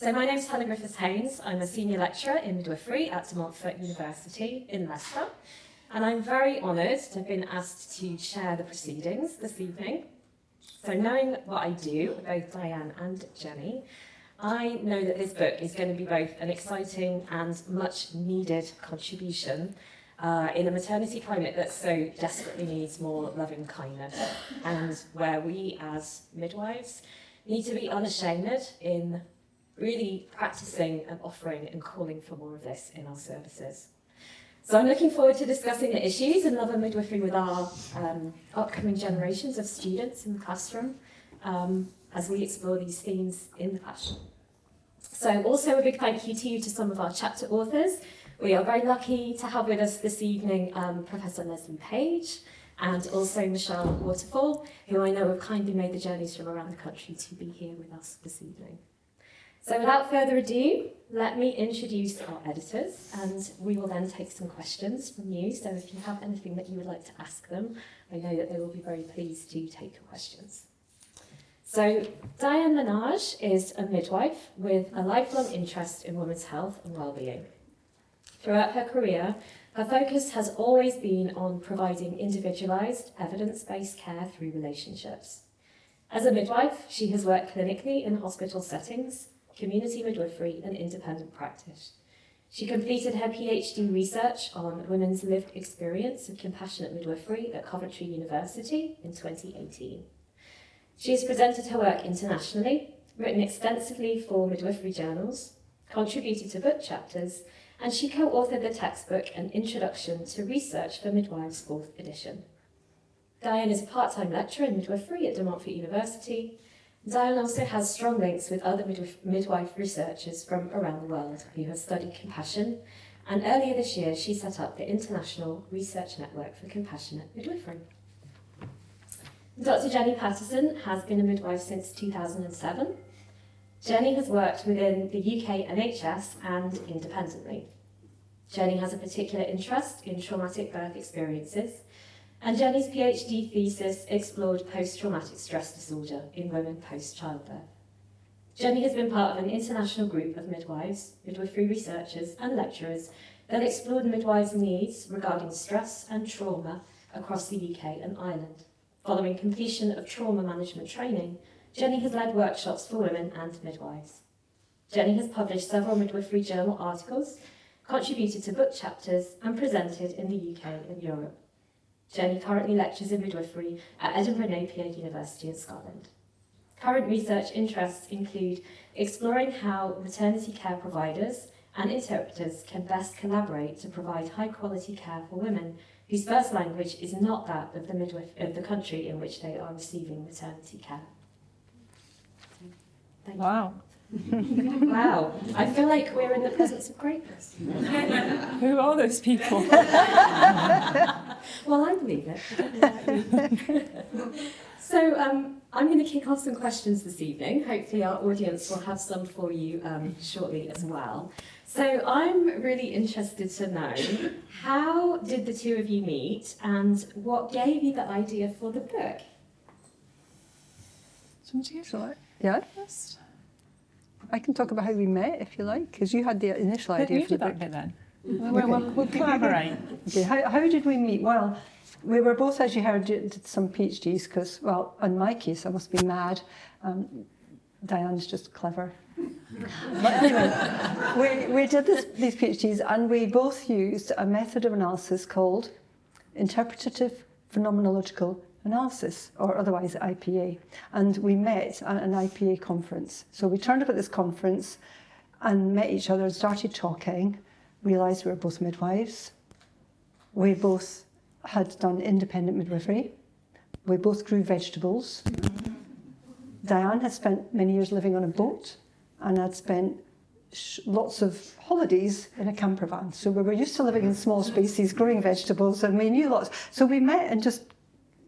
So my name is Helen Griffiths-Haynes. I'm a senior lecturer in midwifery at Montfort University in Leicester. And I'm very honoured to have been asked to chair the proceedings this evening. So knowing what I do, both Diane and Jenny, I know that this book is going to be both an exciting and much needed contribution in a maternity climate that so desperately needs more loving kindness, and where we as midwives need to be unashamed in really practicing and offering and calling for more of this in our services. So I'm looking forward to discussing the issues in love and midwifery with our upcoming generations of students in the classroom as we explore these themes in the classroom. So also a big thank you to some of our chapter authors. We are very lucky to have with us this evening Professor Leslie Page and also Michelle Waterfall, who I know have kindly made the journeys from around the country to be here with us this evening. So without further ado, let me introduce our editors, and we will then take some questions from you. So if you have anything that you would like to ask them, I know that they will be very pleased to take your questions. So Diane Menage is a midwife with a lifelong interest in women's health and well-being. Throughout her career, her focus has always been on providing individualised, evidence-based care through relationships. As a midwife, she has worked clinically in hospital settings, community midwifery and independent practice. She completed her PhD research on women's lived experience of compassionate midwifery at Coventry University in 2018. She has presented her work internationally, written extensively for midwifery journals, contributed to book chapters, and she co-authored the textbook An Introduction to Research for Midwives 4th edition. Diane is a part-time lecturer in midwifery at Montfort University. Diane also has strong links with other midwife researchers from around the world who have studied compassion, and earlier this year she set up the International Research Network for Compassionate Midwifery. Dr. Jenny Patterson has been a midwife since 2007. Jenny has worked within the UK NHS and independently. Jenny has a particular interest in traumatic birth experiences, and Jenny's PhD thesis explored post-traumatic stress disorder in women post-childbirth. Jenny has been part of an international group of midwives, midwifery researchers and lecturers that explored midwives' needs regarding stress and trauma across the UK and Ireland. Following completion of trauma management training, Jenny has led workshops for women and midwives. Jenny has published several midwifery journal articles, contributed to book chapters and presented in the UK and Europe. Jenny currently lectures in midwifery at Edinburgh Napier University in Scotland. Current research interests include exploring how maternity care providers and interpreters can best collaborate to provide high-quality care for women whose first language is not that of the country in which they are receiving maternity care. Thank you. Wow. Wow, I feel like we're in the presence of greatness. Who are those people? Well, I believe it. I don't know about you. So I'm going to kick off some questions this evening. Hopefully our audience will have some for you shortly as well. So I'm really interested to know, how did the two of you meet and what gave you the idea for the book? Yeah, I can talk about how we met if you like, because you had the initial idea for the book. Bit then. We'll collaborate. Okay, how did we meet? Well, we were both, as you heard, did some PhDs because, well, in my case, I must be mad. Diane's just clever. But anyway, we did these PhDs and we both used a method of analysis called interpretative phenomenological analysis, or otherwise IPA. And we met at an IPA conference. So we turned up at this conference and met each other and started talking, realised we were both midwives. We both had done independent midwifery. We both grew vegetables. Diane had spent many years living on a boat, and I'd spent lots of holidays in a camper van. So we were used to living in small spaces, growing vegetables, and we knew lots. So we met and just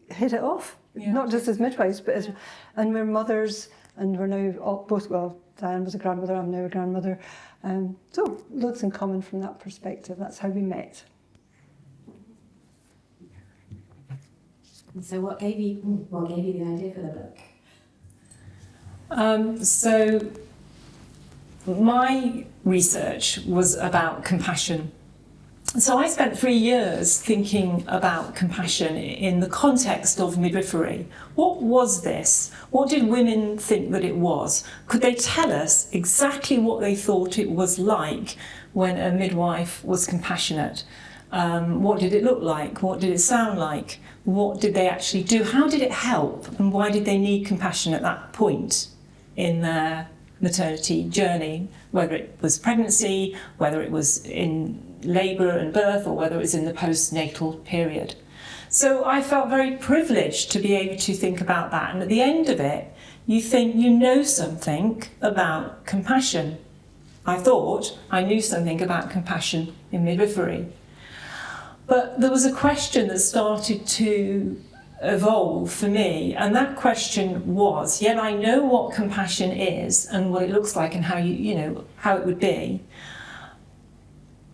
hit it off, not just as midwives, but as, and we're mothers, and we're now both, well, Diane was a grandmother, I'm now a grandmother. So loads in common from that perspective. That's how we met. And so what gave you the idea for the book? So my research was about compassion. So I spent 3 years thinking about compassion in the context of midwifery. What was this? What did women think that it was? Could they tell us exactly what they thought it was like when a midwife was compassionate? What did it look like? What did it sound like? What did they actually do? How did it help? And why did they need compassion at that point in their maternity journey? Whether it was pregnancy, whether it was in labour and birth, or whether it was in the postnatal period. So I felt very privileged to be able to think about that. And at the end of it, you think you know something about compassion. I thought I knew something about compassion in midwifery. But there was a question that started to evolve for me, and that question was, yet I know what compassion is and what it looks like and how how it would be.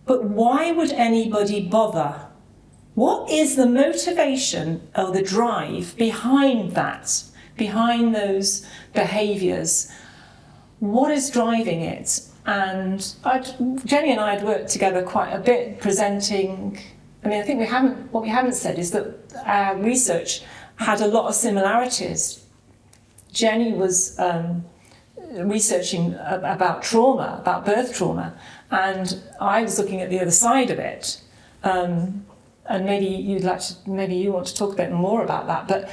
But why would anybody bother? What is the motivation or the drive behind that, behind those behaviours? What is driving it? And Jenny and I had worked together quite a bit presenting. I think what we haven't said is that our research had a lot of similarities. Jenny was researching about trauma, about birth trauma, and I was looking at the other side of it. And maybe you want to talk a bit more about that. But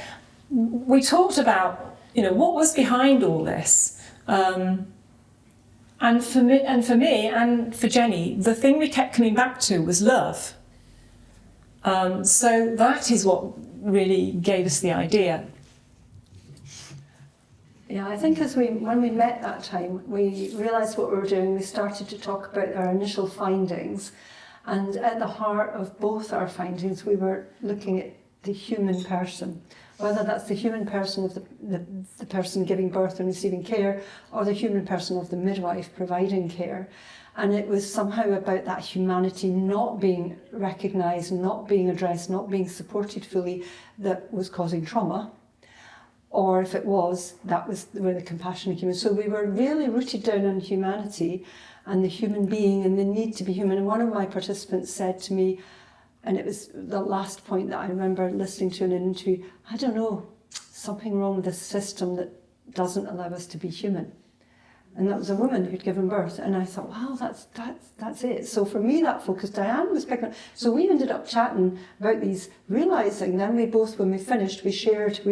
we talked about, what was behind all this. And for me and for Jenny, the thing we kept coming back to was love. So that is what really gave us the idea. Yeah, I think when we met that time, we realised what we were doing. We started to talk about our initial findings, and at the heart of both our findings, we were looking at the human person, whether that's the human person of the person giving birth and receiving care, or the human person of the midwife providing care. And it was somehow about that humanity not being recognised, not being addressed, not being supported fully, that was causing trauma. Or if it was, that was where the compassion came in. So we were really rooted down on humanity and the human being and the need to be human. And one of my participants said to me, and it was the last point that I remember listening to in an interview, I don't know, something wrong with this system that doesn't allow us to be human. And that was a woman who'd given birth. And I thought, wow, that's it. So for me, that focus, Diane was picking up. So we ended up chatting about these, realising then we both, when we finished, we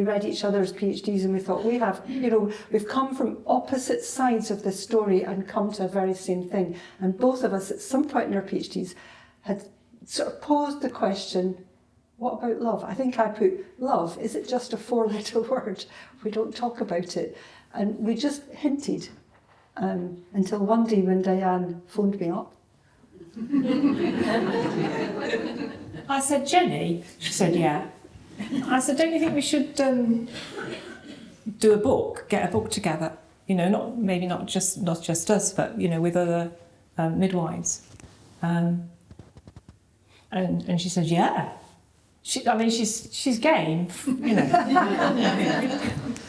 read each other's PhDs, and we thought, we've come from opposite sides of this story and come to a very same thing. And both of us, at some point in our PhDs, had sort of posed the question, what about love? I think I put, love, is it just a 4-letter word? We don't talk about it. And we just hinted. Until one day when Diane phoned me up. I said, Jenny? She said, yeah. I said, don't you think we should do a book, get a book together? Not just us, but with other midwives. And she said, yeah. She's game,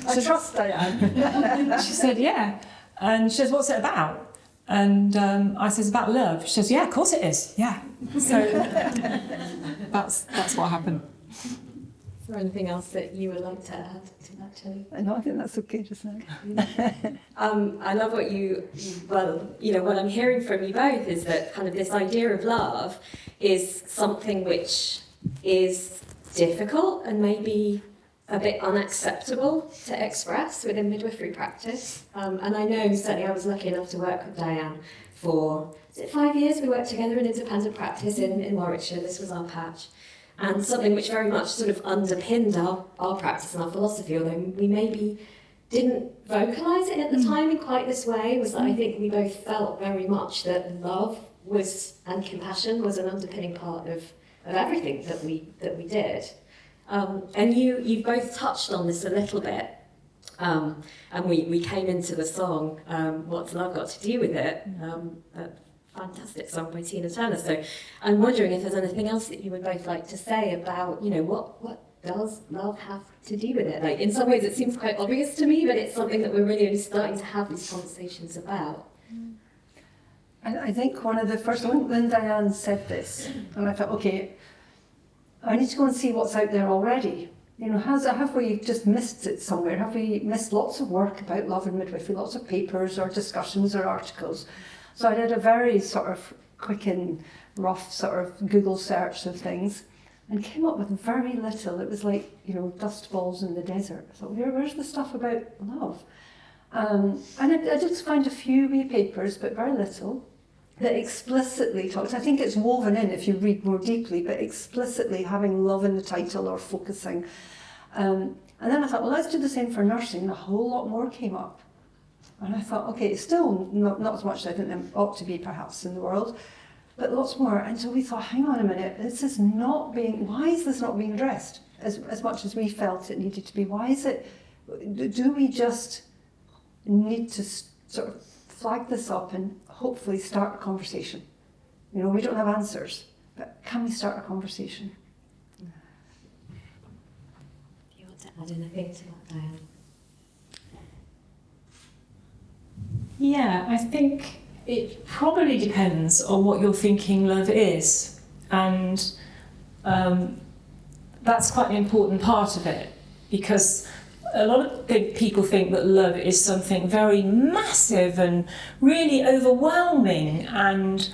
I trust Diane. She said, yeah. And she says, what's it about? And I says, about love. She says, yeah, of course it is, yeah. So that's what happened. Is there anything else that you would like to add to that, Jenny? No, I think that's okay just now. I love what what I'm hearing from you both is that kind of this idea of love is something which is difficult and maybe a bit unacceptable to express within midwifery practice. And I know, certainly I was lucky enough to work with Diane for, 5 years? We worked together in independent practice in Warwickshire. This was our patch. And something which very much sort of underpinned our practice and our philosophy, although we maybe didn't vocalise it at the time in quite this way, was that I think we both felt very much that love and compassion was an underpinning part of everything that we did. And you've both touched on this a little bit, and we came into the song, What's Love Got to Do With It? A fantastic song by Tina Turner. So I'm wondering if there's anything else that you would both like to say about, what does love have to do with it? Like, in some ways it seems quite obvious to me, but it's something that we're really only starting to have these conversations about. I think one of the first, when Diane said this, and I thought, okay, I need to go and see what's out there already. You know, have we just missed it somewhere? Have we missed lots of work about love and midwifery, lots of papers or discussions or articles? So I did a very sort of quick and rough sort of Google search of things and came up with very little. It was like, you know, dust balls in the desert. I thought, where's the stuff about love? And I did find a few wee papers, but very little, that explicitly talks. I think it's woven in if you read more deeply, but explicitly having love in the title or focusing. And then I thought, well, let's do the same for nursing. And a whole lot more came up. And I thought, okay, it's still not as much as I think there ought to be perhaps in the world, but lots more. And so we thought, hang on a minute, why is this not being addressed as much as we felt it needed to be? Why is it, do we just need to sort of flag this up and hopefully start a conversation? You know, we don't have answers, but can we start a conversation? Do you want to add anything to that, Diane? Yeah, I think it probably depends on what you're thinking love is, and that's quite an important part of it, because a lot of people think that love is something very massive and really overwhelming, and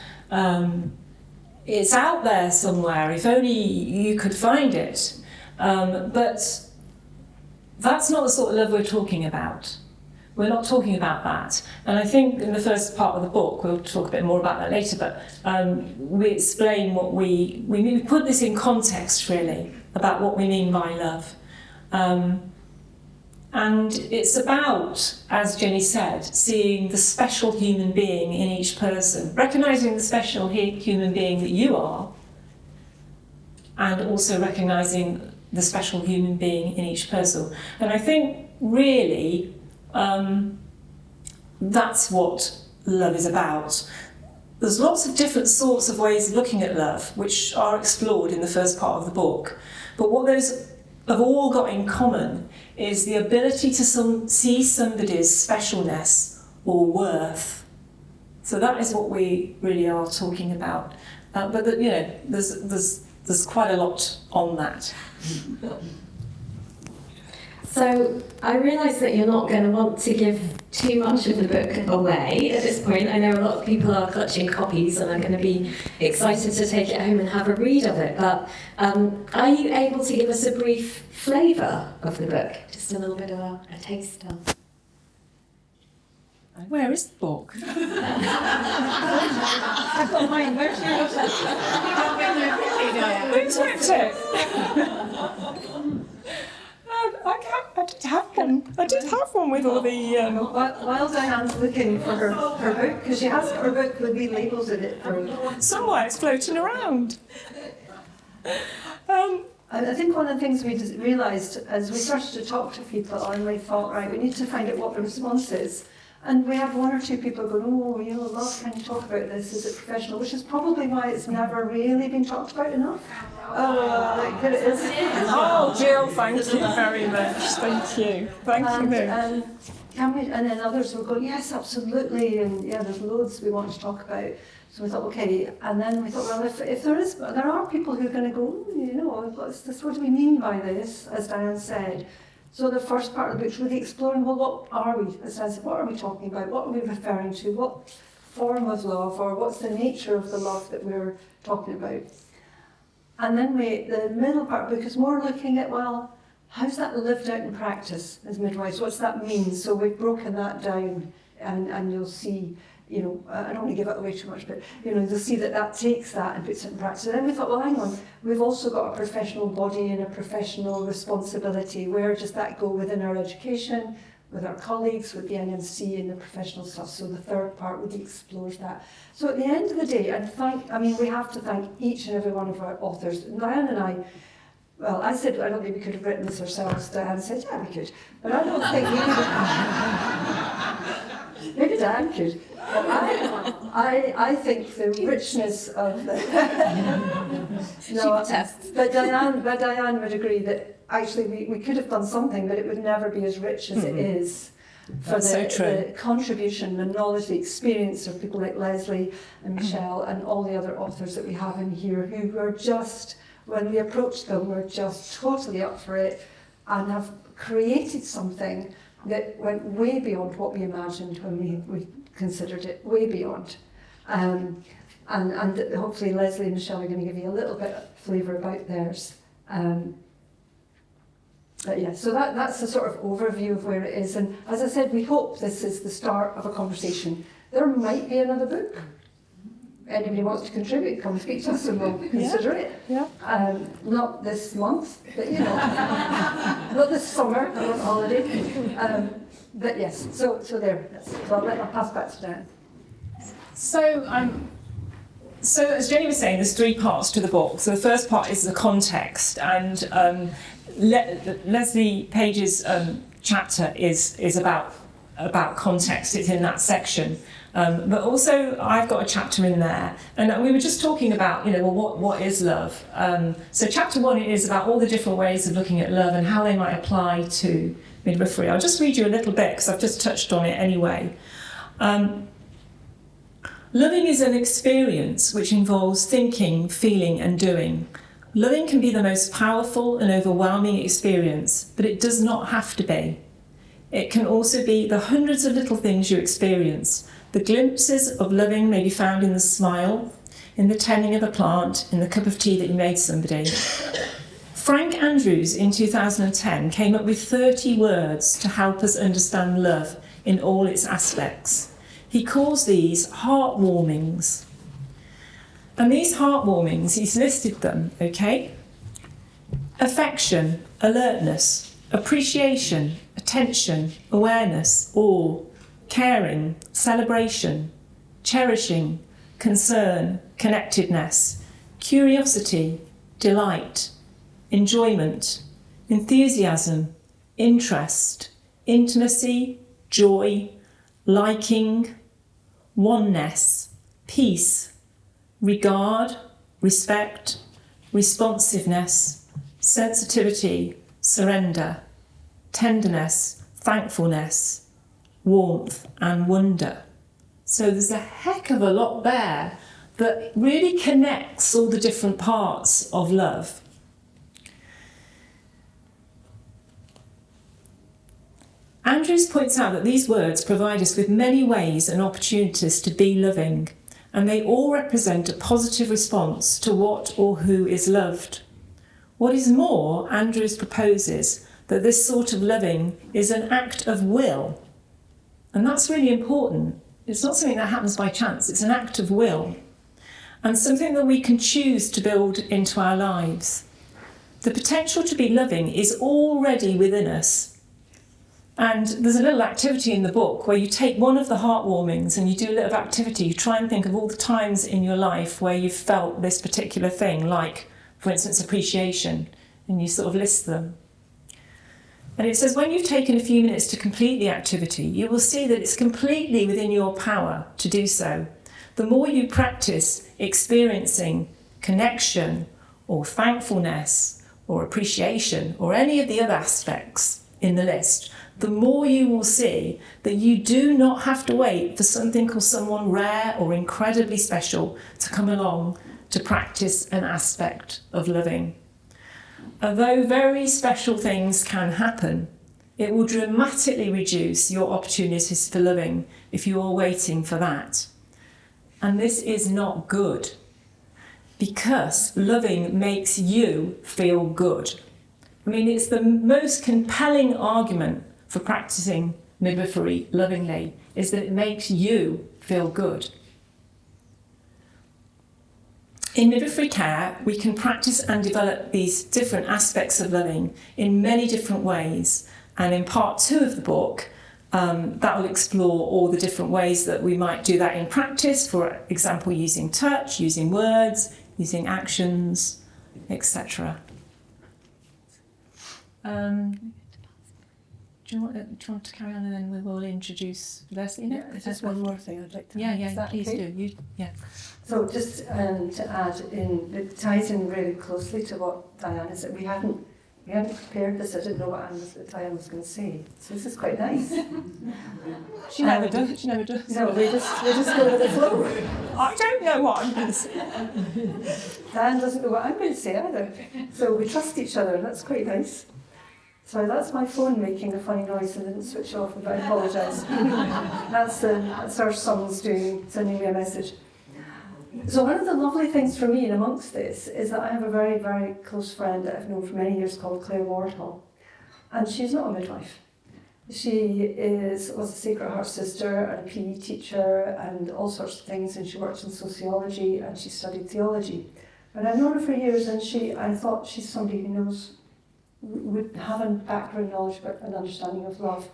it's out there somewhere, if only you could find it. But that's not the sort of love we're talking about. We're not talking about that. And I think in the first part of the book, we'll talk a bit more about that later, but we explain what we mean. We put this in context, really, about what we mean by love. And it's about, as Jenny said, seeing the special human being in each person, recognising the special human being that you are, and also recognising the special human being in each person. And I think, really, that's what love is about. There's lots of different sorts of ways of looking at love, which are explored in the first part of the book. But what those have all got in common is the ability to see somebody's specialness or worth. So that is what we really are talking about. But you know, there's quite a lot on that. So I realise that you're not going to want to give too much of the book away at this point. I know a lot of people are clutching copies and are going to be excited to take it home and have a read of it. But are you able to give us a brief flavour of the book? Just a little bit of a taster. Where is the book? I've got mine. Where's yours? Who took it? I did have one with all the... While Diane's looking for her book, because she has got her book with wee labels in it. Somewhere it's floating around. I think one of the things we realised as we started to talk to people, and we thought, right, we need to find out what the response is. And we had one or two people going, oh, you know, love, can you talk about this? Is it professional? Which is probably why it's never really been talked about enough. Oh, it is. Oh, Jill, thank you very much. Thank you. Thank you. And then others will go, yes, absolutely. And yeah, there's loads we want to talk about. So we thought, okay. And then we thought, well, if there are people who are going to go, you know, what do we mean by this, as Diane said? So the first part of the book is really exploring, well, what are we, as I said, what are we talking about? What are we referring to? What form of love, or what's the nature of the love that we're talking about? And then the middle part of the book is more looking at, well, how's that lived out in practice as midwives? What's that mean? So we've broken that down, and you'll see, you know, I don't want to give it away too much, but, you know, you'll see that takes that and puts it in practice. And then we thought, well, hang on, we've also got a professional body and a professional responsibility. Where does that go within our education, with our colleagues, with the NMC and the professional stuff? So the third part really explores that. So at the end of the day, we have to thank each and every one of our authors. Diane and I, well, I said, I don't think we could have written this ourselves. Diane said, yeah, we could. But I don't think we could. Maybe Diane could. I think the richness of the... But Diane would agree that actually we could have done something, but it would never be as rich as it is. for That's so true. the contribution, the knowledge, the experience of people like Leslie and Michelle and all the other authors that we have in here who were just, when we approached them, were just totally up for it and have created something that went way beyond what we imagined when we considered it, way beyond. And hopefully Leslie and Michelle are going to give you a little bit of flavour about theirs. But yeah, so that's the sort of overview of where it is. And as I said, we hope this is the start of a conversation. There might be another book. Anybody wants to contribute, come speak to us and we'll consider it. Yeah. Not this month, but you know, not this summer, I'm on holiday. But yes, so there. So I'll pass back to Dan. So as Jenny was saying, there's 3 parts to the book. So the first part is the context, and Leslie Page's chapter is about context. It's in that section. But also I've got a chapter in there, and we were just talking about, what is love? So chapter 1 is about all the different ways of looking at love and how they might apply to midwifery. I'll just read you a little bit because I've just touched on it anyway. Loving is an experience which involves thinking, feeling and doing. Loving can be the most powerful and overwhelming experience, but it does not have to be. It can also be the hundreds of little things you experience. The glimpses of loving may be found in the smile, in the tending of a plant, in the cup of tea that you made somebody. Frank Andrews in 2010 came up with 30 words to help us understand love in all its aspects. He calls these heartwarmings. And these heartwarmings, he's listed them, okay? Affection, alertness, appreciation, attention, awareness, awe, caring, celebration, cherishing, concern, connectedness, curiosity, delight, enjoyment, enthusiasm, interest, intimacy, joy, liking, oneness, peace, regard, respect, responsiveness, sensitivity, surrender, tenderness, thankfulness, warmth and wonder. So there's a heck of a lot there that really connects all the different parts of love. Andrews points out that these words provide us with many ways and opportunities to be loving, and they all represent a positive response to what or who is loved. What is more, Andrews proposes that this sort of loving is an act of will, and that's really important. It's not something that happens by chance, it's an act of will, and something that we can choose to build into our lives. The potential to be loving is already within us. And there's a little activity in the book where you take one of the heartwarmings and you do a little activity. You try and think of all the times in your life where you've felt this particular thing, like, for instance, appreciation, and you sort of list them. And it says when you've taken a few minutes to complete the activity, you will see that it's completely within your power to do so. The more you practice experiencing connection or thankfulness or appreciation or any of the other aspects in the list, the more you will see that you do not have to wait for something or someone rare or incredibly special to come along to practice an aspect of loving. Although very special things can happen, it will dramatically reduce your opportunities for loving if you are waiting for that. And this is not good, because loving makes you feel good. I mean, it's the most compelling argument for practicing midwifery lovingly, is that it makes you feel good. In midwifery care, we can practice and develop these different aspects of loving in many different ways. And in part 2 of the book, that will explore all the different ways that we might do that in practice, for example, using touch, using words, using actions, etc. Do you want to carry on, and then we will introduce Leslie? Yeah, just one more thing I'd like to add. Yeah, please okay? do. So just to add in, it ties in really closely to what Diana said. We hadn't We hadn't prepared this, I didn't know what Diane was going to say. So this is quite nice. She never does. She never does. No, we just go with the flow. I don't know what I'm going to say. Diane doesn't know what I'm going to say either. So we trust each other, and that's quite nice. Sorry, that's my phone making a funny noise and didn't switch off, but I apologise. That's our son's sending me a message. So one of the lovely things for me in amongst this is that I have a very, very close friend that I've known for many years called Claire Wardle. And she's not a midwife. She was a Sacred Heart sister and a PE teacher and all sorts of things, and she works in sociology and she studied theology. But I've known her for years, and I thought she's somebody who would have a background knowledge but an understanding of love.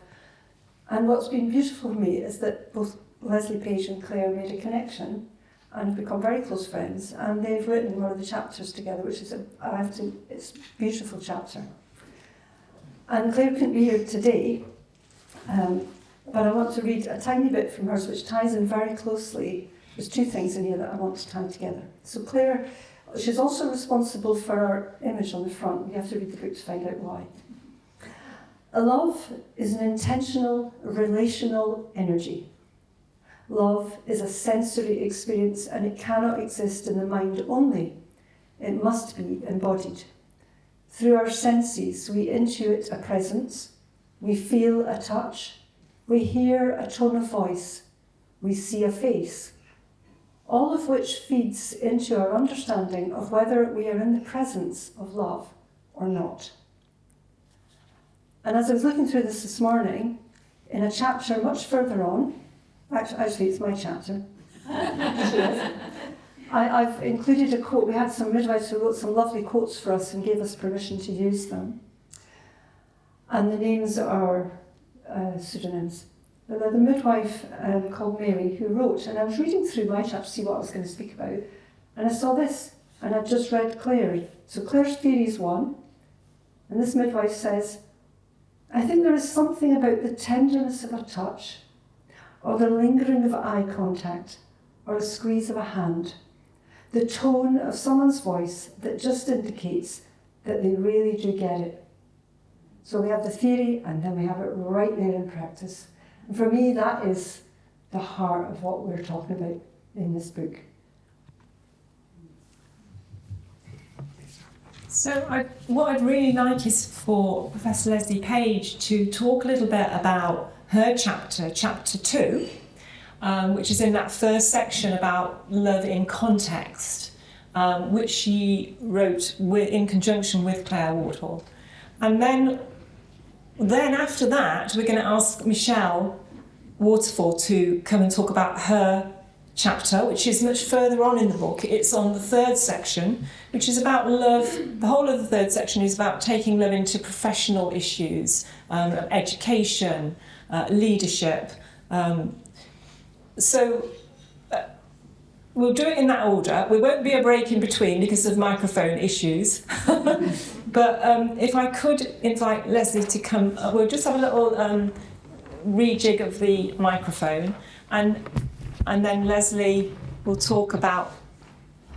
And what's been beautiful for me is that both Leslie Page and Claire made a connection and have become very close friends, and they've written one of the chapters together, which is it's a beautiful chapter. And Claire couldn't be here today, but I want to read a tiny bit from hers, which ties in very closely. There's two things in here that I want to tie together. So Claire, she's also responsible for our image on the front. You have to read the book to find out why. A love is an intentional, relational energy. Love is a sensory experience, and it cannot exist in the mind only. It must be embodied. Through our senses, we intuit a presence, we feel a touch, we hear a tone of voice, we see a face, all of which feeds into our understanding of whether we are in the presence of love or not. And as I was looking through this morning, in a chapter much further on, actually it's my chapter, I've included a quote. We had some midwives who wrote some lovely quotes for us and gave us permission to use them. And the names are pseudonyms. But they're the midwife called Mary who wrote, and I was reading through my chapter to see what I was going to speak about, and I saw this, and I just read Claire. So Claire's theory is one, and this midwife says, I think there is something about the tenderness of a touch, or the lingering of eye contact, or a squeeze of a hand, the tone of someone's voice that just indicates that they really do get it. So we have the theory, and then we have it right there in practice. And for me, that is the heart of what we're talking about in this book. So what I'd really like is for Professor Leslie Page to talk a little bit about her chapter 2, which is in that first section about love in context, which she wrote in conjunction with Claire Wardle. And then after that, we're going to ask Michelle Waterfall to come and talk about her chapter, which is much further on in the book. It's on the third section, which is about love. The whole of the third section is about taking love into professional issues, education, leadership. So we'll do it in that order. There won't be a break in between because of microphone issues. But if I could invite Leslie to come, we'll just have a little rejig of the microphone, and then Leslie will talk about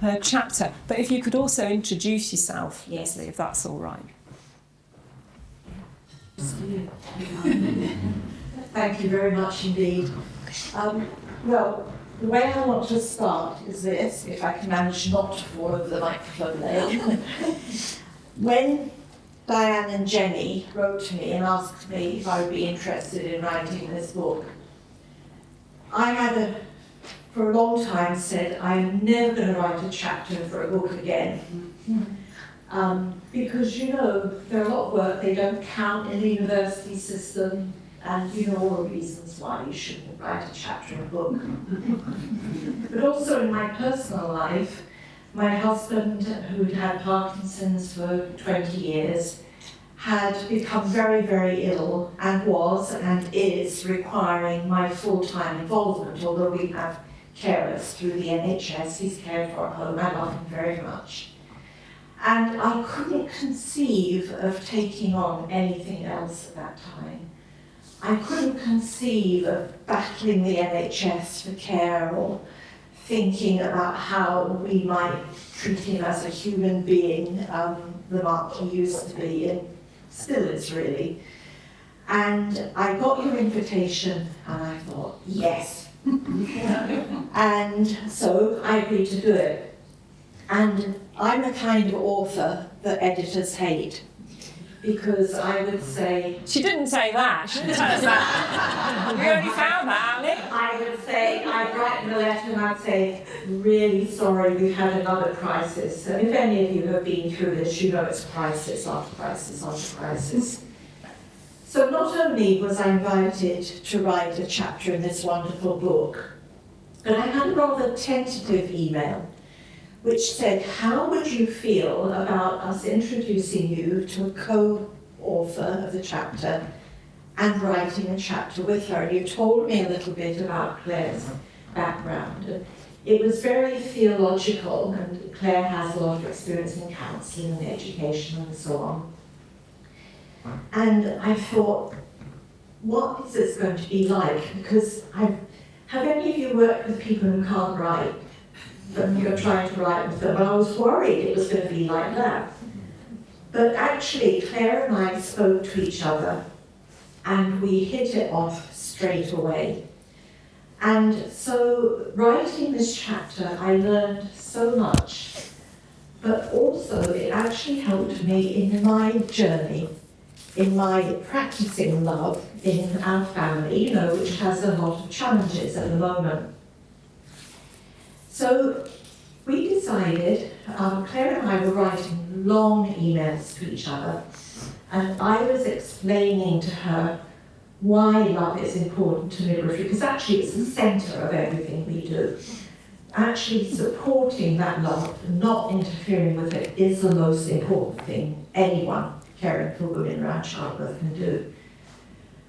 her chapter. But if you could also introduce yourself, yes, Leslie, if that's all right. Thank you very much indeed. Well, the way I want to start is this, if I can manage not to fall over the microphone there. When Diane and Jenny wrote to me and asked me if I would be interested in writing this book, I had for a long time said I'm never going to write a chapter for a book again. Because, you know, they're a lot of work, they don't count in the university system, and you know all the reasons why you shouldn't write a chapter in a book. But also in my personal life, my husband, who'd had Parkinson's for 20 years, had become very, very ill and was and is requiring my full-time involvement, although we have carers through the NHS. He's cared for at home. I love him very much. And I couldn't conceive of taking on anything else at that time. I couldn't conceive of battling the NHS for care or thinking about how we might treat him as a human being the mark he used to be, and still is really. And I got your invitation, and I thought, yes. And so I agreed to do it. And I'm the kind of author that editors hate, because I would say... She didn't say that. She didn't tell us that. We only found that, Ali. I would say, I'd write in the letter and I'd say, really sorry, we've had another crisis. And if any of you have been through this, you know it's crisis after crisis after crisis. So not only was I invited to write a chapter in this wonderful book, but I had a rather tentative email which said, how would you feel about us introducing you to a co-author of the chapter and writing a chapter with her? And you told me a little bit about Claire's background. And it was very theological, and Claire has a lot of experience in counselling and education and so on. And I thought, what is this going to be like? Because have any of you worked with people who can't write? But you're trying to write with them. And I was worried it was going to be like that. But actually, Claire and I spoke to each other, and we hit it off straight away. And so, writing this chapter, I learned so much, but also it actually helped me in my journey, in my practicing love in our family, which has a lot of challenges at the moment. So we decided, Claire and I were writing long emails to each other, and I was explaining to her why love is important to midwifery, because actually it's the centre of everything we do. Actually supporting that love and not interfering with it is the most important thing anyone caring for women around childbirth can do.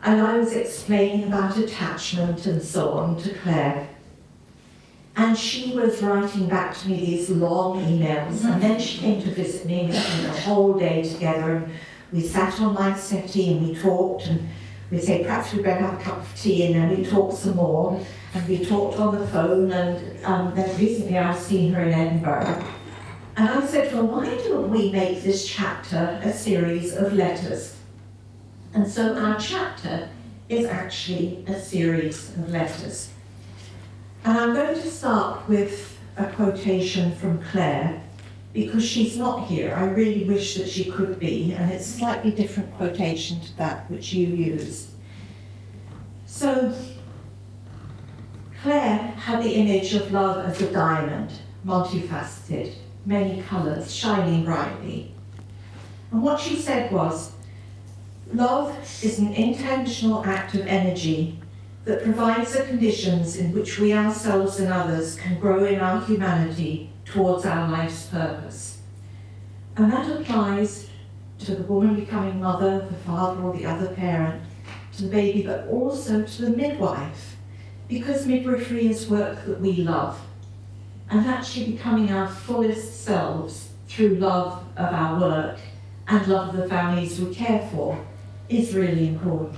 And I was explaining about attachment and so on to Claire. And she was writing back to me these long emails, and then she came to visit me, and we spent the whole day together, and we sat on my settee and we talked, and we'd say, perhaps we'd better have a cup of tea, and then we talked some more, and we talked on the phone, and then recently I've seen her in Edinburgh. And I said to her, why don't we make this chapter a series of letters? And so our chapter is actually a series of letters. And I'm going to start with a quotation from Claire, because she's not here. I really wish that she could be, and it's a slightly different quotation to that which you used. So, Claire had the image of love as a diamond, multifaceted, many colours, shining brightly. And what she said was, love is an intentional act of energy that provides the conditions in which we ourselves and others can grow in our humanity towards our life's purpose. And that applies to the woman becoming mother, the father or the other parent, to the baby, but also to the midwife, because midwifery is work that we love. And actually becoming our fullest selves through love of our work and love of the families we care for is really important.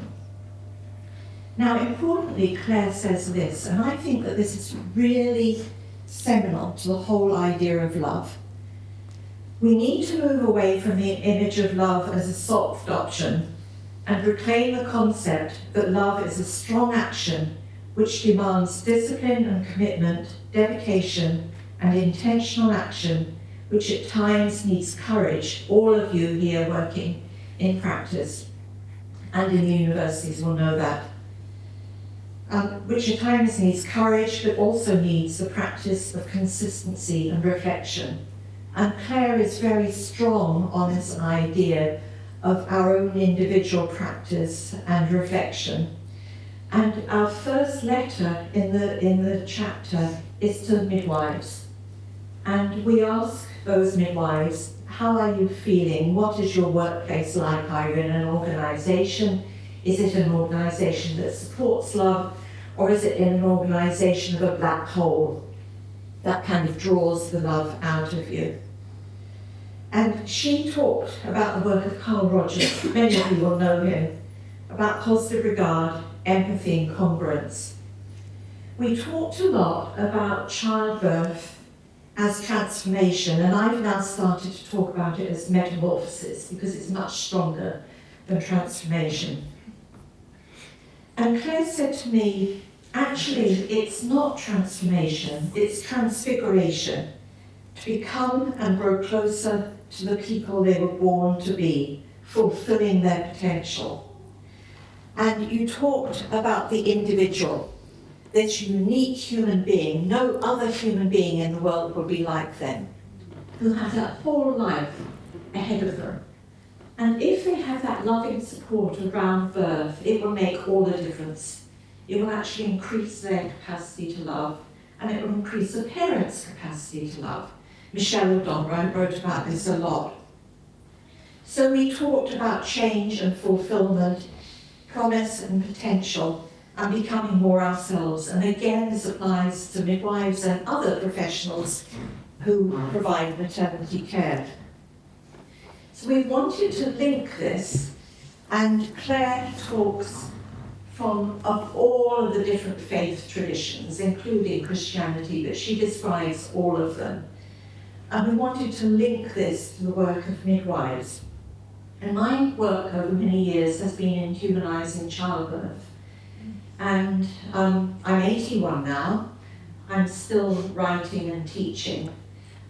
Now, importantly, Claire says this, and I think that this is really seminal to the whole idea of love. We need to move away from the image of love as a soft option and reclaim the concept that love is a strong action which demands discipline and commitment, dedication and intentional action, which at times needs courage. All of you here working in practice and in the universities will know that. Which at times needs courage, but also needs the practice of consistency and reflection. And Claire is very strong on this idea of our own individual practice and reflection. And our first letter in the chapter is to midwives. And we ask those midwives, how are you feeling? What is your workplace like? Are you in an organisation? Is it an organisation that supports love? Or is it in an organisation of a black hole that kind of draws the love out of you? And she talked about the work of Carl Rogers, many of you will know him, about positive regard, empathy and congruence. We talked a lot about childbirth as transformation, and I've now started to talk about it as metamorphosis because it's much stronger than transformation. And Claire said to me, actually, it's not transformation, it's transfiguration, to become and grow closer to the people they were born to be, fulfilling their potential. And you talked about the individual, this unique human being. No other human being in the world will be like them, who has a whole life ahead of them. And if they have that loving support around birth, it will make all the difference. It will actually increase their capacity to love, and it will increase the parents' capacity to love. Michelle O'Donnell wrote about this a lot. So we talked about change and fulfillment, promise and potential, and becoming more ourselves. And again, this applies to midwives and other professionals who provide maternity care. So we wanted to link this, and Claire talks of all of the different faith traditions, including Christianity, but she describes all of them. And we wanted to link this to the work of midwives. And my work over many years has been in humanising childbirth. And I'm 81 now. I'm still writing and teaching.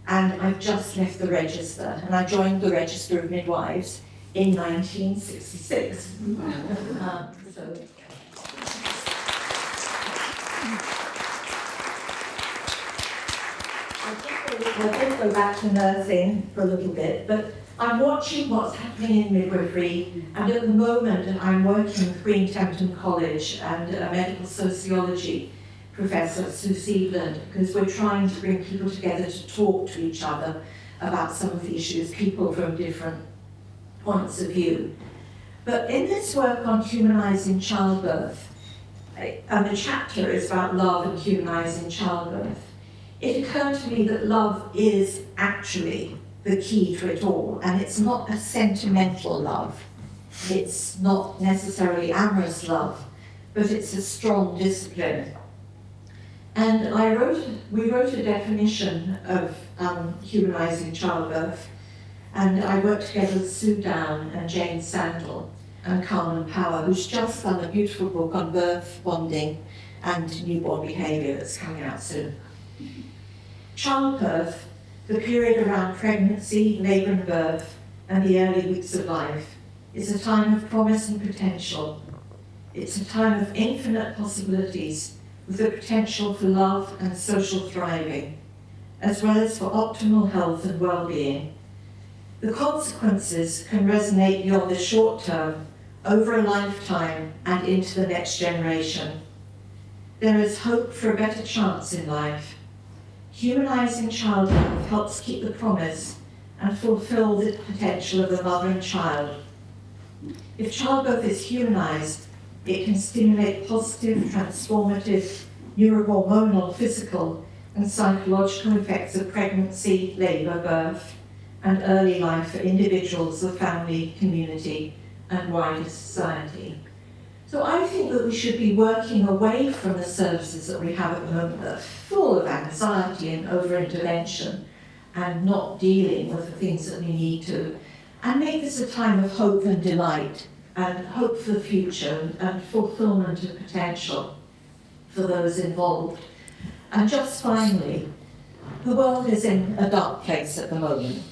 And I've just left the register. And I joined the Register of Midwives in 1966. I did go back to nursing for a little bit, but I'm watching what's happening in midwifery, and at the moment I'm working with Green Templeton College and a medical sociology professor, Sue Seedland, because we're trying to bring people together to talk to each other about some of the issues, people from different points of view. But in this work on humanising childbirth, and the chapter is about love and humanising childbirth, it occurred to me that love is actually the key to it all, and it's not a sentimental love. It's not necessarily amorous love, but it's a strong discipline. And we wrote a definition of humanising childbirth, and I worked together with Sue Down and Jane Sandel and Carmen Power, who's just done a beautiful book on birth, bonding, and newborn behaviour that's coming out soon. Childbirth, the period around pregnancy, labour and birth, and the early weeks of life, is a time of promise and potential. It's a time of infinite possibilities, with the potential for love and social thriving, as well as for optimal health and well-being. The consequences can resonate beyond the short term, over a lifetime, and into the next generation. There is hope for a better chance in life. Humanising childbirth helps keep the promise and fulfil the potential of the mother and child. If childbirth is humanised, it can stimulate positive, transformative, neurohormonal, physical, and psychological effects of pregnancy, labour, birth, and early life for individuals, the family, community, and wider society. So I think that we should be working away from the services that we have at the moment that are full of anxiety and over-intervention and not dealing with the things that we need to, and make this a time of hope and delight and hope for the future and fulfilment of potential for those involved. And just finally, the world is in a dark place at the moment,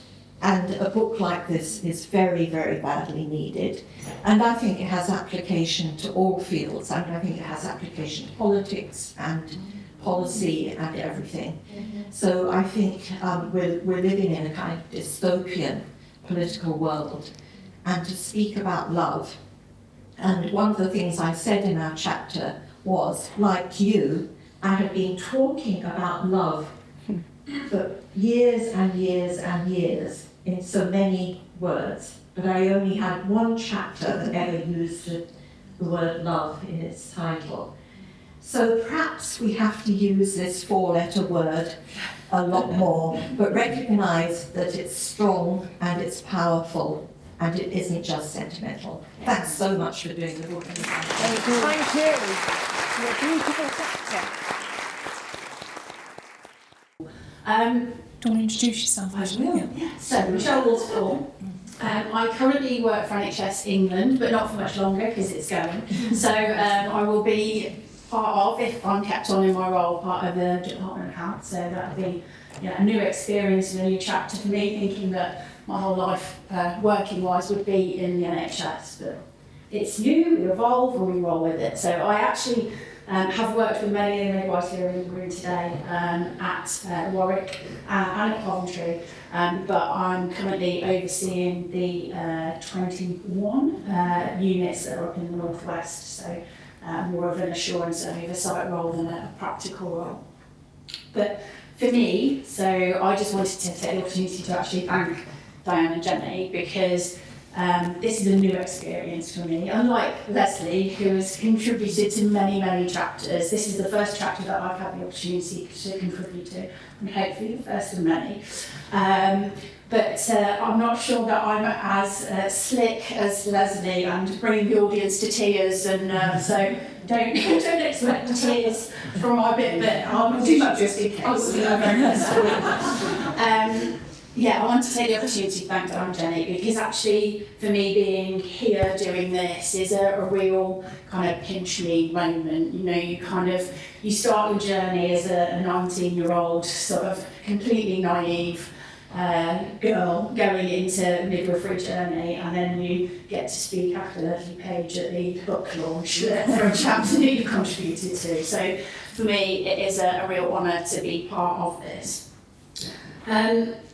and a book like this is very, very badly needed. And I think it has application to all fields. I think it has application to politics and policy and everything. So I think we're living in a kind of dystopian political world. And to speak about love, and one of the things I said in our chapter was, like you, I had been talking about love for years and years and years in so many words, but I only had one chapter that ever used the word love in its title. So perhaps we have to use this four-letter word a lot more, but recognise that it's strong and it's powerful and it isn't just sentimental. Thanks so much for doing the book. Thank you. Thank you. You're a beautiful chapter. Do you want to introduce yourself? I will. Yeah. So, Michelle Waterfall. I currently work for NHS England, but not for much longer because it's going. So I will be part of, if I'm kept on in my role, part of the Department of Health. So that'll be a new experience and a new chapter for me, thinking that my whole life, working-wise, would be in the NHS. But it's new, we evolve, and we roll with it. So I actually have worked with many of the midwives here in the room today at Warwick and at Coventry, but I'm currently overseeing the 21 units that are up in the northwest, so more of an assurance and oversight role than a practical role. But for me, so I just wanted to take the opportunity to actually thank Diane and Jenny, because this is a new experience for me. Unlike Leslie, who has contributed to many, many chapters, this is the first chapter that I've had the opportunity to contribute to, and hopefully the first of many. But I'm not sure that I'm as slick as Leslie and bringing the audience to tears, and so don't expect tears from my bit, but I'll do that just in case. Yeah, I want to take the opportunity to thank Diane and Jenny, because actually for me being here doing this is a real kind of pinch me moment. You know, you start your journey as a 19-year-old sort of completely naive girl going into midwifery journey, and then you get to speak after Leslie Page at the book launch for a chapter that you contributed to. So for me it is a real honour to be part of this.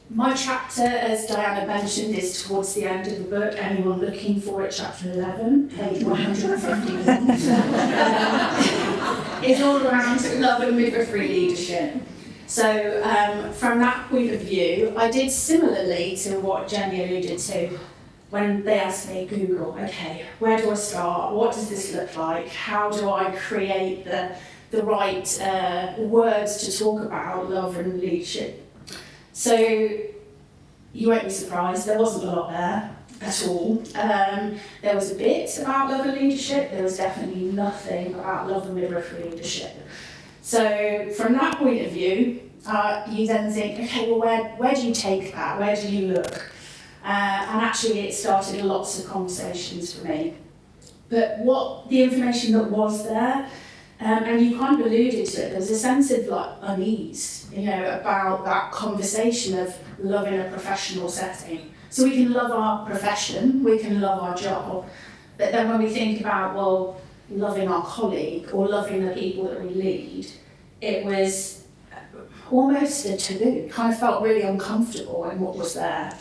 My chapter, as Diana mentioned, is towards the end of the book. Anyone looking for it, chapter 11, page 151. It's all around love and midwifery leadership. So from that point of view, I did similarly to what Jenny alluded to when they asked me, Google, okay, where do I start? What does this look like? How do I create the right words to talk about love and leadership? So you won't be surprised, there wasn't a lot there at all. There was a bit about love and leadership, there was definitely nothing about love and midwifery leadership. So from that point of view, you then think, okay, well where do you take that? Where do you look? And actually it started lots of conversations for me. But what the information that was there, and you kind of alluded to it, there's a sense of like unease, about that conversation of love in a professional setting. So we can love our profession, we can love our job, but then when we think about, well, loving our colleague or loving the people that we lead, it was almost a taboo. Kind of felt really uncomfortable in what was there.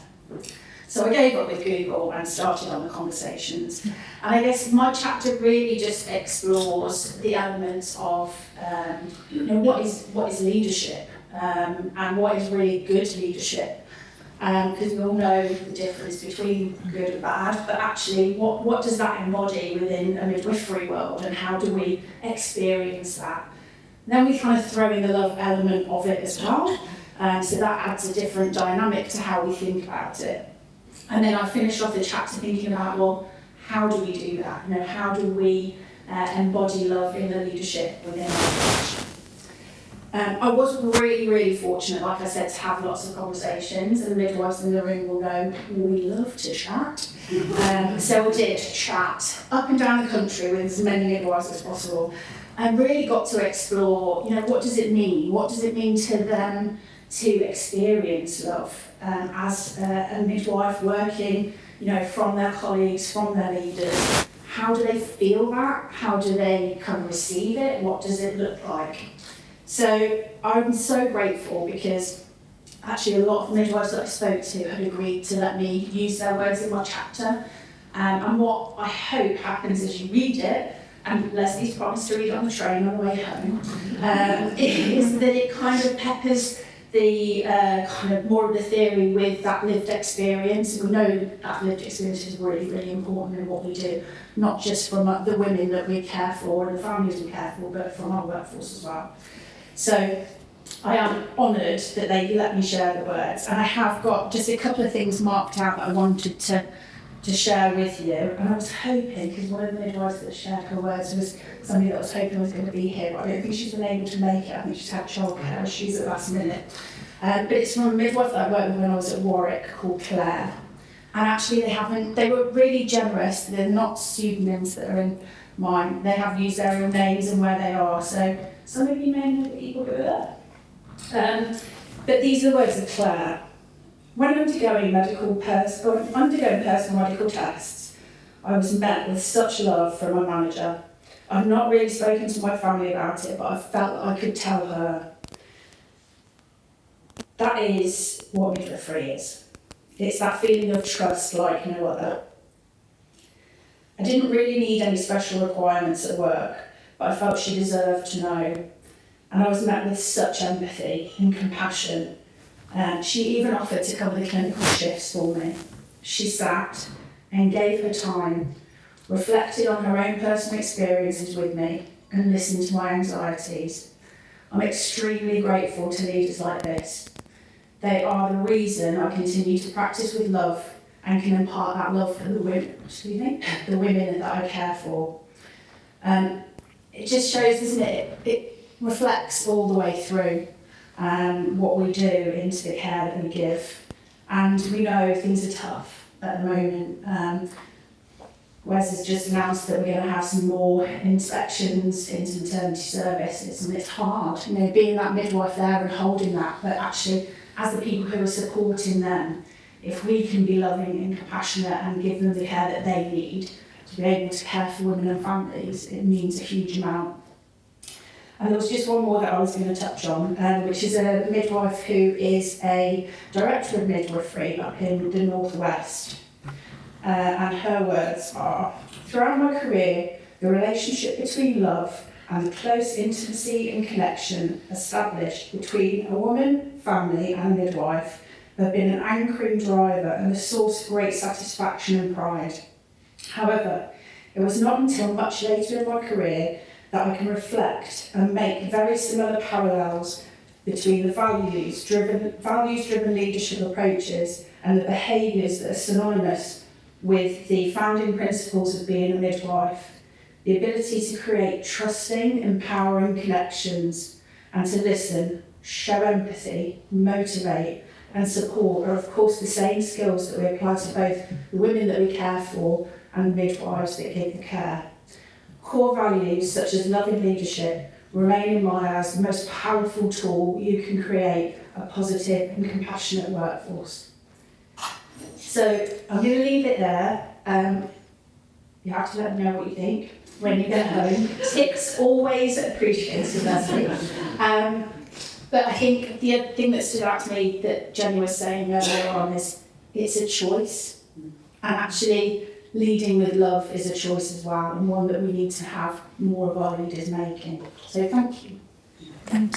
So I gave up with Google and started on the conversations. And I guess my chapter really just explores the elements of what is leadership and what is really good leadership. Because we all know the difference between good and bad, but actually what does that embody within a midwifery world, and how do we experience that? Then we kind of throw in the love element of it as well, so that adds a different dynamic to how we think about it. And then I finished off the chapter thinking about, well, how do we do that? How do we embody love in the leadership within our profession? I was really, really fortunate, like I said, to have lots of conversations, and the midwives in the room will know we love to chat. So we did chat up and down the country with as many midwives as possible, and really got to explore, what does it mean? What does it mean to them to experience love as a midwife working, from their colleagues, from their leaders? How do they feel that? How do they kind of receive it? What does it look like? So I'm so grateful, because actually a lot of midwives that I spoke to had agreed to let me use their words in my chapter. And what I hope happens as you read it, and Leslie's promised to read it on the train on the way home, is that it kind of peppers the kind of more of the theory with that lived experience. And we know that lived experience is really, really important in what we do, not just from the women that we care for and the families we care for, but from our workforce as well. So I am honoured that they let me share the words, and I have got just a couple of things marked out that I wanted to share with you. And I was hoping, because one of the midwives that shared her words was somebody that I was hoping was going to be here, but I don't think she's been able to make it. I think she's had childcare issues at the last minute. But it's from a midwife that I worked with when I was at Warwick called Claire. And actually they were really generous. They're not pseudonyms that are in mine. They have used their real names and where they are. So some of you may know the people who are there. But these are the words of Claire. When undergoing personal medical tests, I was met with such love from my manager. I've not really spoken to my family about it, but I felt that I could tell her. That is what midwifery is. It's that feeling of trust like no other. I didn't really need any special requirements at work, but I felt she deserved to know. And I was met with such empathy and compassion. She even offered to cover the clinical shifts for me. She sat and gave her time, reflected on her own personal experiences with me, and listened to my anxieties. I'm extremely grateful to leaders like this. They are the reason I continue to practice with love and can impart that love for the women that I care for. It just shows, doesn't it? It reflects all the way through what we do into the care that we give. And we know things are tough at the moment. Wes has just announced that we're going to have some more inspections into maternity services, and it's hard, being that midwife there and holding that, but actually, as the people who are supporting them, if we can be loving and compassionate and give them the care that they need to be able to care for women and families, it means a huge amount. And there was just one more that I was going to touch on, which is a midwife who is a director of midwifery up in the northwest. And her words are, throughout my career, the relationship between love and the close intimacy and connection established between a woman, family and a midwife have been an anchoring driver and a source of great satisfaction and pride. However, it was not until much later in my career that I can reflect and make very similar parallels between the values-driven leadership approaches and the behaviours that are synonymous with the founding principles of being a midwife. The ability to create trusting, empowering connections and to listen, show empathy, motivate and support are of course the same skills that we apply to both the women that we care for and the midwives that give the care. Core values such as loving leadership remain in my eyes the most powerful tool you can create a positive and compassionate workforce. So I'm going to leave it there. You have to let me know what you think when you get home. Tips always appreciated, Leslie. But I think the other thing that stood out to me that Jenny was saying earlier on is it's a choice. And actually leading with love is a choice as well, and one that we need to have more of our leaders making. So thank you. Thank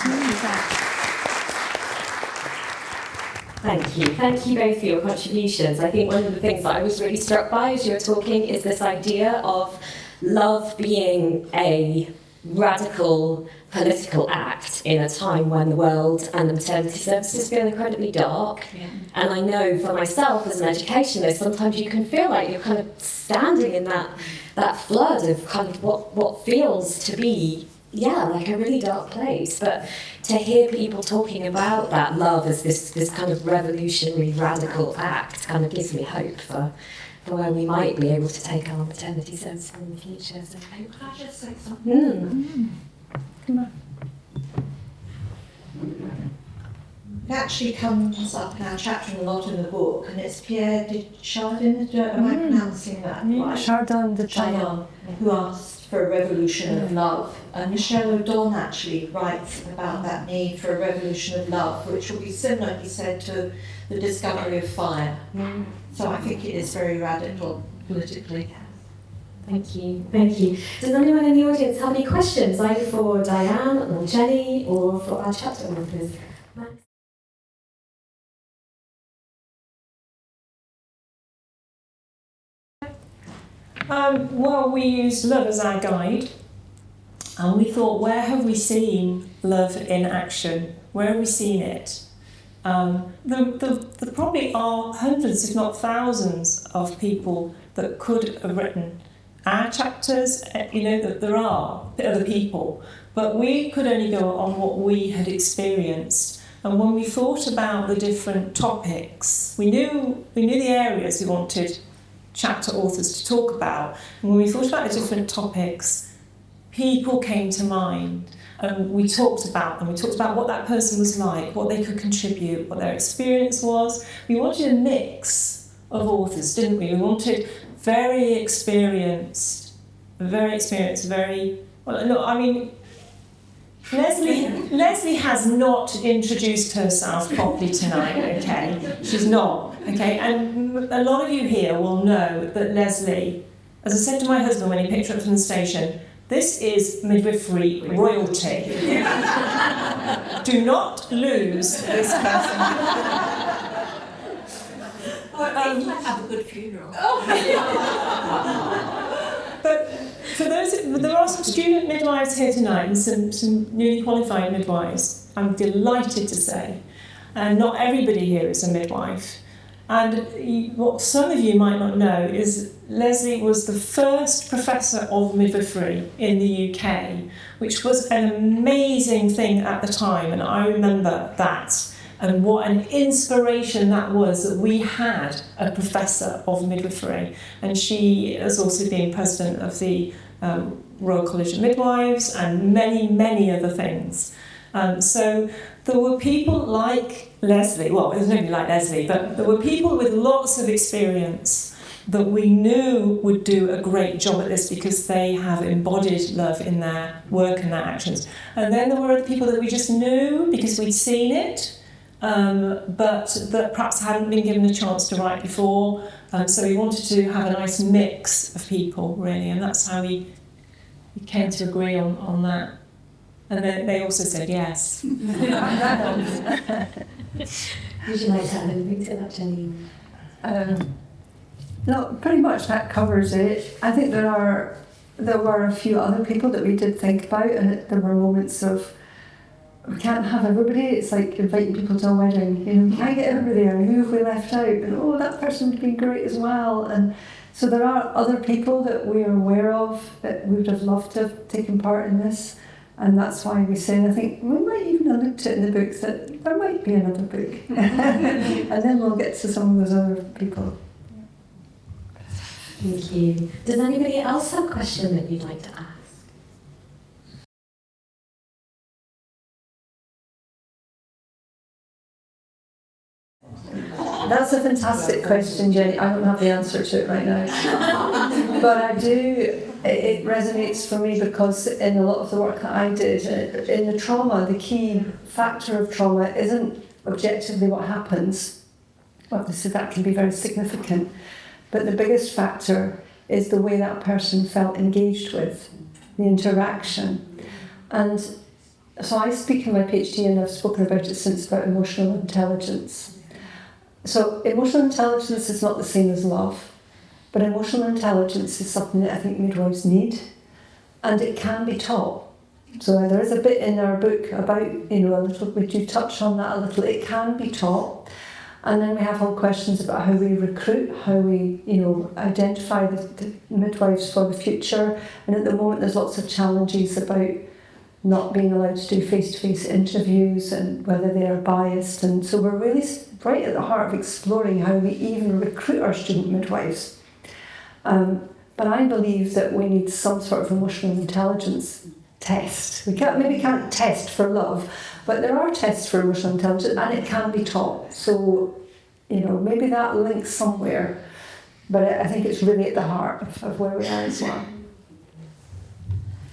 you. Thank you both for your contributions. I think one of the things that I was really struck by as you were talking is this idea of love being a radical political act in a time when the world and the maternity services feel incredibly dark. Yeah. And I know for myself as an educationalist, sometimes you can feel like you're kind of standing in that flood of kind of what feels to be like a really dark place. But to hear people talking about that love as this kind of revolutionary, radical act kind of gives me hope for where we might be able to take our maternity services in the future. So can I just say something? Come on. It actually comes up in our chapter and a lot in the book, and it's Pierre de Chardin, am I pronouncing that right? Chardin de Chardin, who asked for a revolution of love. And Michelle O'Don actually writes about that need for a revolution of love, which will be similar, he said, to the discovery of fire. So I think it is very radical politically. Thank you. Does anyone in the audience have any questions, either for Diane or Jenny or for our chapter authors? Max? Well, we used love as our guide, and we thought, where have we seen love in action? Where have we seen it? There probably are hundreds, if not thousands, of people that could have written our chapters, that there are other people, but we could only go on what we had experienced. And when we thought about the different topics, we knew the areas we wanted chapter authors to talk about. And when we thought about the different topics, people came to mind. And we talked about them. We talked about what that person was like, what they could contribute, what their experience was. We wanted a mix of authors, didn't we? We wanted very experienced, very... Well, look, I mean, Leslie has not introduced herself properly tonight, okay? She's not, okay? And a lot of you here will know that Leslie, as I said to my husband when he picked her up from the station, this is midwifery royalty. Do not lose this person. Have a good funeral. But for those, there are some student midwives here tonight and some newly qualified midwives, I'm delighted to say. And not everybody here is a midwife. And what some of you might not know is Leslie was the first professor of midwifery in the UK, which was an amazing thing at the time, and I remember that. And what an inspiration that was, that we had a professor of midwifery. And she has also been president of the Royal College of Midwives and many, many other things. So there were people like Leslie, well, there's nobody like Leslie, but there were people with lots of experience that we knew would do a great job at this because they have embodied love in their work and their actions. And then there were other people that we just knew because we'd seen it, but that perhaps hadn't been given a chance to write before. So we wanted to have a nice mix of people, really, and that's how we came to agree on that. And then they also said yes. Would you like to add anything to that, Jenny? No, pretty much that covers it. I think there were a few other people that we did think about, and there were moments of, we can't have everybody. It's like inviting people to a wedding. You know, can I get everybody there? Who have we left out? And oh, that person would be great as well. And so there are other people that we are aware of that we would have loved to have taken part in this. And that's why we say, I think we might even have looked at in the books that there might be another book. And then we'll get to some of those other people. Thank you. Does anybody else have a question that you'd like to ask? That's a fantastic question, Jenny. I don't have the answer to it right now. But I do, it resonates for me because in a lot of the work that I did, in the trauma, the key factor of trauma isn't objectively what happens. Obviously that can be very significant. But the biggest factor is the way that person felt engaged with, the interaction. And so I speak in my PhD, and I've spoken about it since, about emotional intelligence. So emotional intelligence is not the same as love, but emotional intelligence is something that I think midwives need, and it can be taught. So there is a bit in our book about, a little, we do touch on that a little, it can be taught. And then we have whole questions about how we recruit, how we, identify the midwives for the future. And at the moment there's lots of challenges about not being allowed to do face-to-face interviews and whether they are biased. And so we're really right at the heart of exploring how we even recruit our student midwives. But I believe that we need some sort of emotional intelligence test. We can't test for love, but there are tests for emotional intelligence, and it can be taught. So, maybe that links somewhere, but I think it's really at the heart of where we are as well.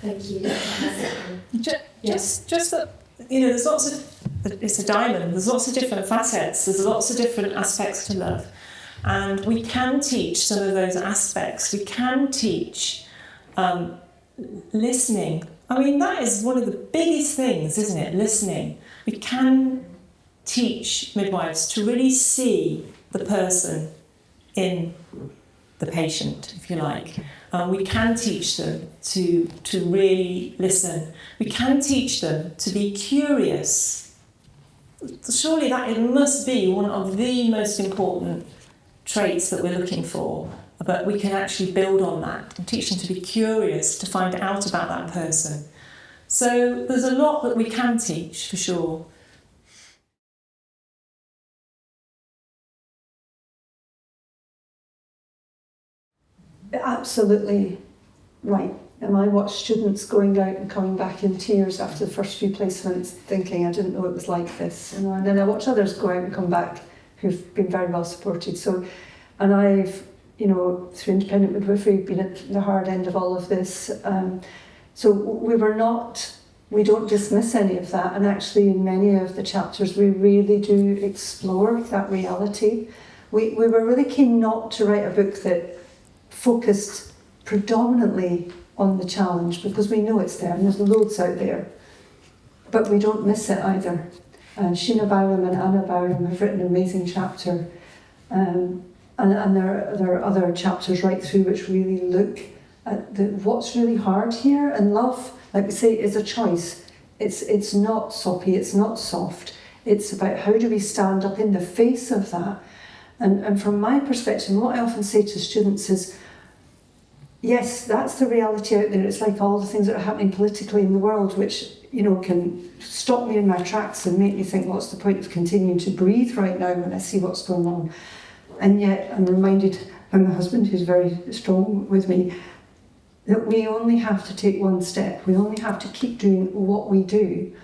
Thank you. Just that, there's lots of, it's a diamond, there's lots of different facets, there's lots of different aspects to love. And we can teach some of those aspects. We can teach listening. I mean, that is one of the biggest things, isn't it? Listening. We can teach midwives to really see the person in the patient, if you like. We can teach them to really listen. We can teach them to be curious. Surely that it must be one of the most important traits that we're looking for, but we can actually build on that and teach them to be curious, to find out about that person. So there's a lot that we can teach, for sure. absolutely right. And I watch students going out and coming back in tears after the first few placements, thinking, I didn't know it was like this. And then I watch others go out and come back who've been very well supported. So, and I've, through independent midwifery, been at the hard end of all of this. So we don't dismiss any of that. And actually in many of the chapters, we really do explore that reality. We were really keen not to write a book that focused predominantly on the challenge, because we know it's there and there's loads out there, but we don't miss it either. Sheena Bowram and Anna Bowram have written an amazing chapter, and there are other chapters right through which really look at what's really hard here. And love, like we say, is a choice. It's not soppy, it's not soft. It's about how do we stand up in the face of that. And from my perspective, what I often say to students is, yes, that's the reality out there. It's like all the things that are happening politically in the world, which, can stop me in my tracks and make me think, what's the point of continuing to breathe right now when I see what's going on? And yet I'm reminded by my husband, who's very strong with me, that we only have to take one step. We only have to keep doing what we do.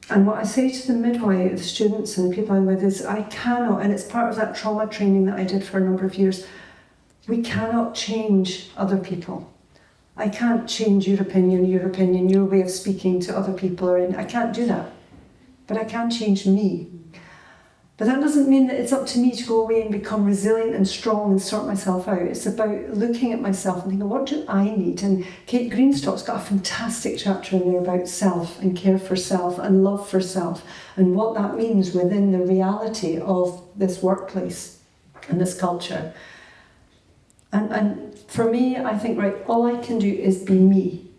And what I say to the midwife, the students and the people I'm with is, I cannot, and it's part of that trauma training that I did for a number of years, we cannot change other people. I can't change your opinion, your way of speaking to other people, I can't do that. But I can change me. But that doesn't mean that it's up to me to go away and become resilient and strong and sort myself out. It's about looking at myself and thinking, what do I need? And Kate Greenstock's got a fantastic chapter in there about self and care for self and love for self and what that means within the reality of this workplace and this culture. And for me, I think, right, all I can do is be me.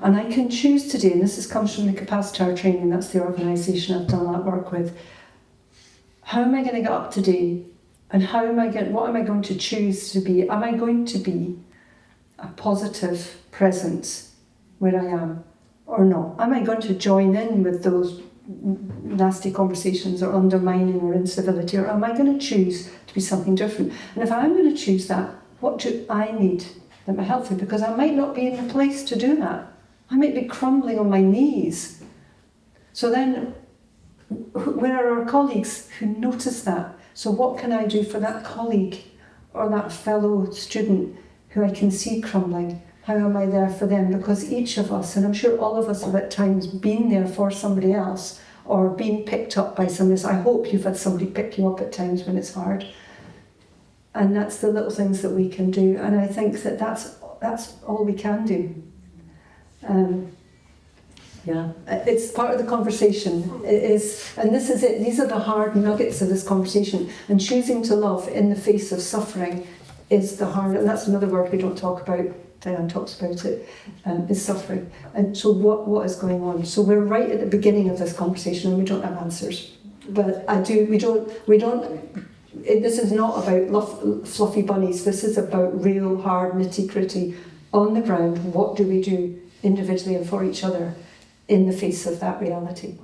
And I can choose today, and comes from the Capacitar training, that's the organisation I've done that work with. How am I going to get up today? And what am I going to choose to be? Am I going to be a positive presence where I am or not? Am I going to join in with those nasty conversations or undermining or incivility, or am I going to choose to be something different? And if I'm going to choose that, what do I need that might help me? Because I might not be in the place to do that. I might be crumbling on my knees. So then, where are our colleagues who notice that? So what can I do for that colleague or that fellow student who I can see crumbling? How am I there for them? Because each of us, and I'm sure all of us have at times been there for somebody else or been picked up by somebody else. I hope you've had somebody pick you up at times when it's hard. And that's the little things that we can do. And I think that that's all we can do. It's part of the conversation. It is, and this is it. These are the hard nuggets of this conversation. And choosing to love in the face of suffering is the hard. And that's another word we don't talk about. Diane talks about it. Is suffering. And so what is going on? So we're right at the beginning of this conversation, and we don't have answers. But we don't. This is not about fluffy bunnies. This is about real, hard, nitty-gritty, on the ground. What do we do individually and for each other in the face of that reality?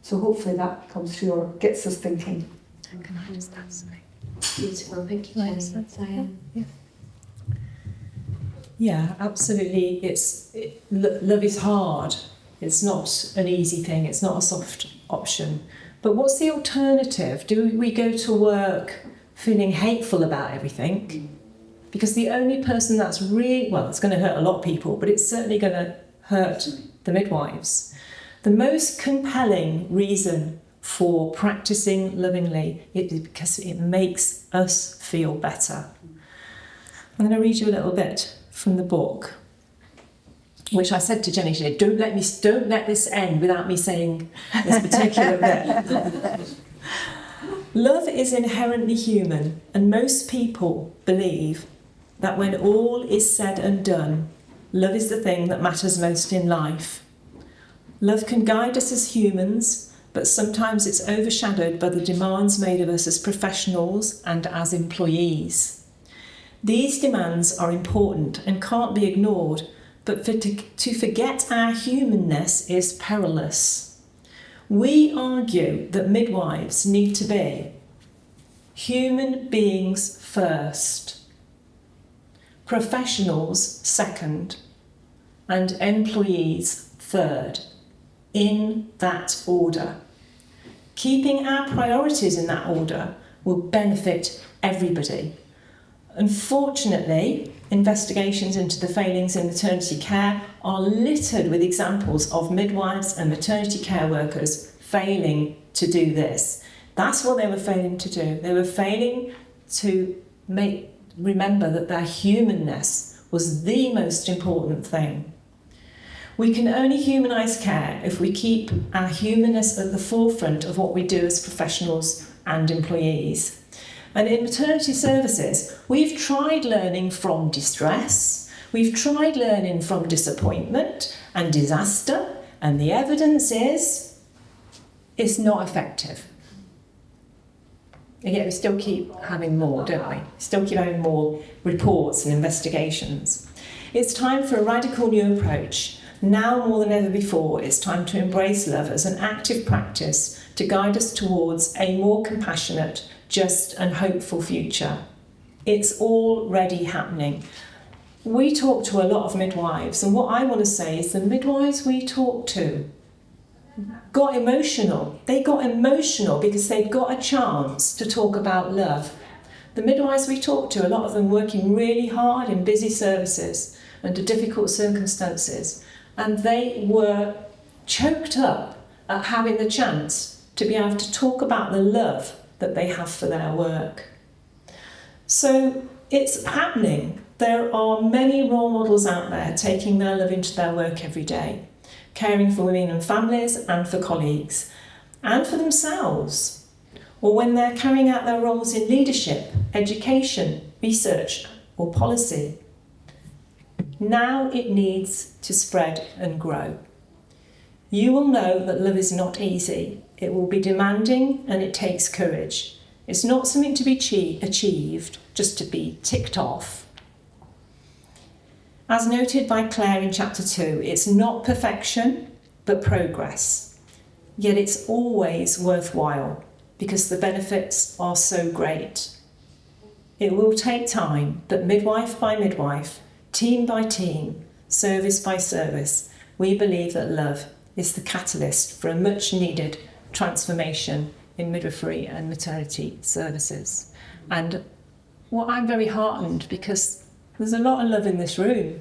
So hopefully that comes through or gets us thinking. Can I just add something? Beautiful, thank you, Jenny. Yeah, absolutely. Love is hard. It's not an easy thing. It's not a soft option. But what's the alternative? Do we go to work feeling hateful about everything? Because the only person that's really, well, it's going to hurt a lot of people, but it's certainly going to hurt the midwives. The most compelling reason for practicing lovingly is because it makes us feel better. I'm going to read you a little bit from the book, which I said to Jenny today, don't let this end without me saying this particular bit. Love is inherently human, and most people believe that when all is said and done, love is the thing that matters most in life. Love can guide us as humans, but sometimes it's overshadowed by the demands made of us as professionals and as employees. These demands are important and can't be ignored, but to forget our humanness is perilous. We argue that midwives need to be human beings first. professionals second, and employees third, in that order. Keeping our priorities in that order will benefit everybody. Unfortunately, investigations into the failings in maternity care are littered with examples of midwives and maternity care workers failing to do this. That's what they were failing to do. They were failing to remember that their humanness was the most important thing. We can only humanise care if we keep our humanness at the forefront of what we do as professionals and employees. And in maternity services, we've tried learning from distress, we've tried learning from disappointment and disaster, and the evidence is it's not effective. And yet we still keep having more, don't we? Still keep having more reports and investigations. It's time for a radical new approach. Now more than ever before, it's time to embrace love as an active practice to guide us towards a more compassionate, just and hopeful future. It's already happening. We talk to a lot of midwives, and what I want to say is the midwives we talk to got emotional. They got emotional because they'd got a chance to talk about love. The midwives we talk to, a lot of them working really hard in busy services under difficult circumstances, and they were choked up at having the chance to be able to talk about the love that they have for their work. So it's happening. There are many role models out there taking their love into their work every day, caring for women and families and for colleagues and for themselves, or when they're carrying out their roles in leadership, education, research or policy. Now it needs to spread and grow. You will know that love is not easy. It will be demanding and it takes courage. It's not something to be achieved just to be ticked off. As noted by Claire in chapter 2, it's not perfection, but progress. Yet it's always worthwhile because the benefits are so great. It will take time, but midwife by midwife, team by team, service by service, we believe that love is the catalyst for a much needed transformation in midwifery and maternity services. And I'm very heartened because there's a lot of love in this room,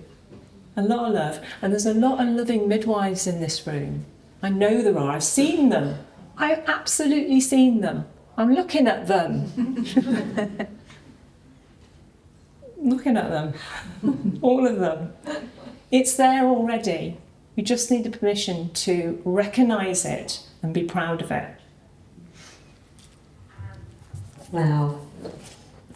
a lot of love, and there's a lot of loving midwives in this room. I know there are, I've seen them, I've absolutely seen them. I'm looking at them. Looking at them, all of them. It's there already. We just need the permission to recognise it and be proud of it. Wow.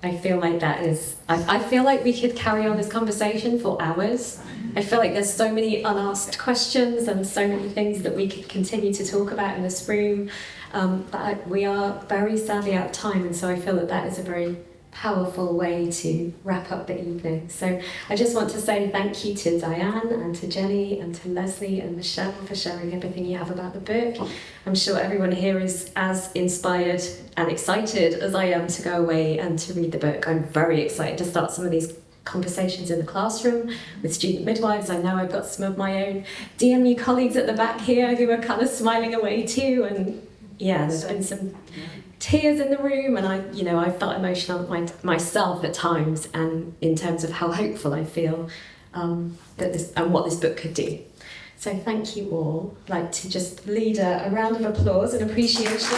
I feel like that is... I feel like we could carry on this conversation for hours. I feel like there's so many unasked questions and so many things that we could continue to talk about in this room. But we are very sadly out of time, and so I feel that is a very powerful way to wrap up the evening. So I just want to say thank you to Diane and to Jenny and to Leslie and Michelle for sharing everything you have about the book. I'm sure everyone here is as inspired and excited as I am to go away and to read the book. I'm very excited to start some of these conversations in the classroom with student midwives. I know I've got some of my own DMU colleagues at the back here who are kind of smiling away too, and yeah, there's been some tears in the room, and I felt emotional myself at times, and in terms of how hopeful I feel that this and what this book could do. So thank you all. I'd like to just lead a round of applause and appreciation.